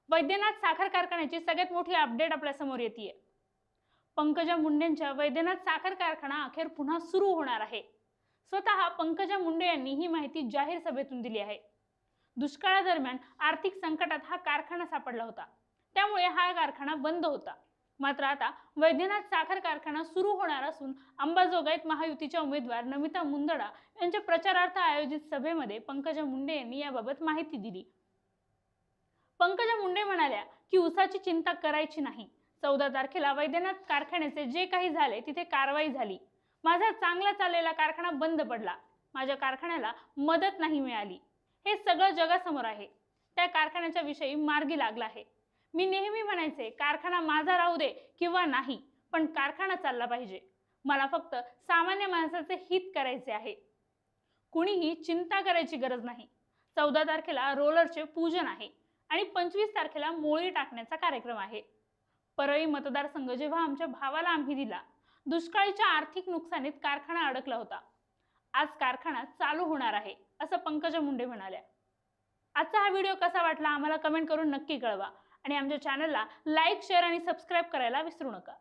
वैद्यनाथ साखर कारखान्याची सगळ्यात मोठी अपडेट आपल्या समोर येते। पंकजा मुंडेंच्या वैद्यनाथ साखर कारखाना अखेर पुन्हा सुरू होणार आहे। स्वतः पंकजा मुंडे यांनी ही माहिती जाहीर सभेतून दिली आहे। दुष्काळादरम्यान आर्थिक संकटात हा कारखाना सापडला होता, त्यामुळे हा कारखाना बंद होता। मात्र आता वैद्यनाथ साखर कारखाना सुरू होणार असून अंबाजोगाईत महायुतीच्या उमेदवार नमिता मुंदडा यांच्या प्रचारार्थ आयोजित सभेमध्ये पंकजा मुंडे यांनी याबाबत माहिती दिली। पंकजा मुंडे म्हणाल्या की ऊसाची चिंता करायची नाही। 14 तारखेला वैद्यनाथ कारखान्याचे जे काही झाले तिथे कारवाई झाली। माझा चांगला चाललेला कारखाना बंद पडला, माझ्या कारखान्याला मदत नाही मिळाली, हे सगळं जगासमोर आहे। त्या कारखान्याच्या विषयी मार्गी लागला आहे। मी नेहमी म्हणायचे कारखाना माझा राहू दे किंवा नाही, पण कारखाना चालला पाहिजे। मला फक्त सामान्य माणसाचे हित करायचे आहे, कुणीही चिंता करायची गरज नाही। 14 तारखेला रोलरचे पूजन आहे आणि 25 तारखेला मोळी टाकण्याचा कार्यक्रम आहे। परळी मतदारसंघ जेव्हा आमच्या भावाला आम्ही दिला, दुष्काळीच्या आर्थिक नुकसानीत कारखाना अडकला होता। आज कारखाना चालू होणार आहे, असं पंकजा मुंडे म्हणाल्या। आजचा हा व्हिडिओ कसा वाटला आम्हाला कमेंट करून नक्की कळवा आणि आमच्या चॅनलला लाईक, शेअर आणि सबस्क्राईब करायला विसरू नका।